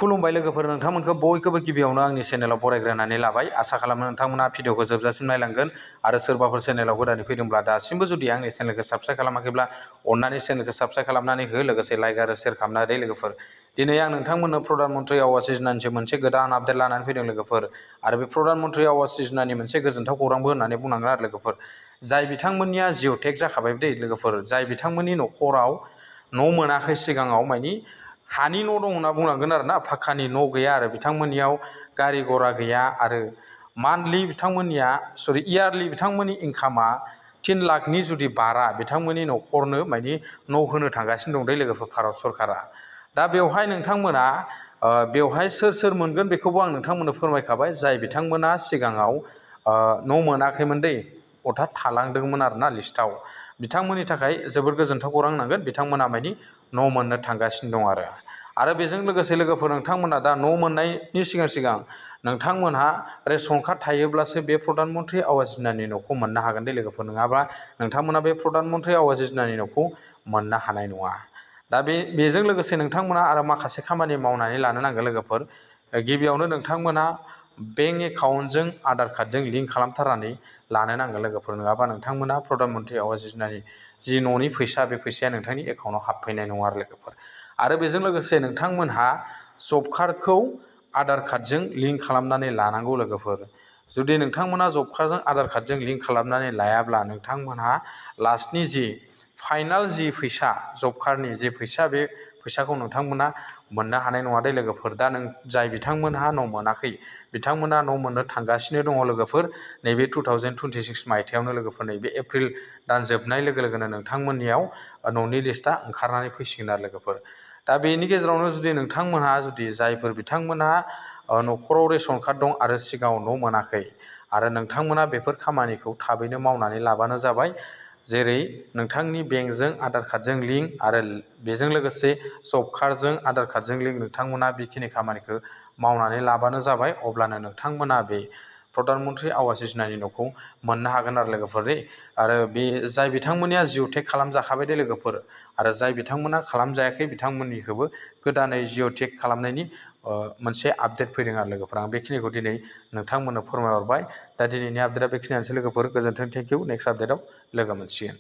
खुलुमबाय लोगोफोर, नोंथांमोनखौ बयखौबो गिबियावनो आंनि चेनेलाव बरायग्रोनानै लाबाय। आसा खालामो नोंथांमोना भिडिअखौ जोबजासिम नायलांगोन आरो सोरबाफोर चेनेलाव गोदानै फैदोंब्ला दासिमबो जुदि आंनि चेनेलखौ साबस्क्राइब खालामाखैब्ला अन्नानै चेनेलखौ साबस्क्राइब खालामनानै हो, लोगोसे लाइक आरो शेयार खालामनानै लोगोफोर। दिनै आं नोंथांमोननो प्रधान मन्त्रि आवास योजनानिसो मोनसे गोदान आपडेट लानानै फैदों लोगोफोर। आरो बे प्रधान मन्त्रि आवास योजनानि मोनसे गोजोनथाव खौरांबो होननानै बुंनांगोन आरो लोगोफोर। जाय बिथांमोननिया जिअ' टेग जाखाबाय दै लोगोफोर, जाय बिथांमोननि न'खराव न' मोनाखै सिगाङाव, मानि हानि न' दं होनना बुंनांगोन आरो ना, फाखानि न' गैया आरो बिथांमोननियाव गारि घरा गैया आरो मान्थलि बिथांमोननिया इयारलि बिथांमोननि इनकामा 3 लाखनि जुदि बारा बिथांमोननि न'खरनो मानि न' होनो थांगासिनो दं दै लोगोफोर भारत सरकारा। दा बेवहाय नोंथांमोना बेवहाय सोर मोनगोन बेखौबो आं नोंथांमोननो फोरमायखाबाय। जाय बिथांमोना सिगाङाव न' मोनाखैमोन दै, अर्थात थालांदोंमोन आरोना लिस्टआव, बिथांमोननि थाखाय जोबोर गोजोनथाव खौरां नांगोन। बिथांमोना मानि न' मोननो थांगासिनो दं आरो बेजों लोगोसे लोगोफोर, नोंथांमोना दा न' मोननायनि सिगां नोंथांमोनहा रेशन कार्ड थायोब्लासो बे प्रधान मन्त्रि आवास योजनानि न'खौ मोननो हागोन दे लोगोफोर, नङाबा नोंथांमोना बे प्रधान मन्त्रि आवास योजनानि न'खौ मोननो हानाय नङा। दा बेजों लोगोसे नोंथांमोना आरो माखासे खामानि मावनानै लानो नांगोन लोगोफोर। गिबियावनो नोंथांमोना बेंक एकाउन्टजों आधार कार्डजों लिंक खालामथारनानै लानो नांगोन लोगोफोर, नङाबा नोंथांमोना प्रधान मन्त्रि आवास योजनानि जि न'नि फैसा, बे फैसाया नोंथांनि एकाउन्टाव हाबफैनाय नङा आरो लोगोफोर। आरो बेजों लोगोसे नोंथांमोनहा जब कार्डखौ आधार कार्डजों लिंक खालामनानै लानांगौ लोगोफोर। जुदि नोंथांमोना जब कार्डजों आधार कार्डजों लिंक खालामनानै लायाब्ला नोंथांमोनहा लास्टनि जि फाइनाल जि फैसा, जब कार्डनि जे फैसा, बे फैसाखौ नोंथांमोना मोननो हानाय नङा दे लोगोफोर। दा जाय बिथांमोनहा न' मोनाखै बिथांमोना न' मोननो थांगासिनो दङ लोगोफोर। नैबे 2026 मायथाइयावनो लोगोफोर, नैबे एप्रिल दान जोबनाय लोगो लोगोनो नोंथांमोननियाव न'नि लिस्टआ ओंखारनानै फैसिगोन आरो लोगोफोर। दा बेनि गेजेरावनो जुदि नोंथांमोनहा जायफोर बिथांमोनहा न'खराव रेशन कार्ड दं आरो सिगाङाव न' मोनाखै, आरो नोंथांमोना बेफोर खामानिखौ थाबैनो मावनानै लाबानो जाबाय। जेरै नोंथांनि बेंकजों आधार कार्डजों लिंक आरो बेजों लोगोसे जब कार्डजों आधार कार्डजों लिंक, नोंथांमोना बेखिनि खामानिखौ मावनानै लाबानो जाबाय। अब्लानो नोंथांमोना बे प्रधान मन्त्रि आवास योजनानि न'खौ मोननो हागोन आरो लोगोफोर। आरो बे जाय बिथांमोननिया जिअ' टेग खालामजाखाबाय दे लोगोफोर, आरो जाय बिथांमोना खालामजायाखै बिथांमोननिखौबो गोदानै जिअ' टेग खालामनायनि मोनसे आपडेट फैदों आरो लोगोफोर। आं बेखिनिखौ दिनै नोंथांमोननो फोरमायहरबाय। दा दिनैनि आपडेटआ बेखिनियानोसै लोगोफोर। गोजोन्थों, थेंक इउ। नेक्स्ट आपडेटआव लोगो मोनसिगोन।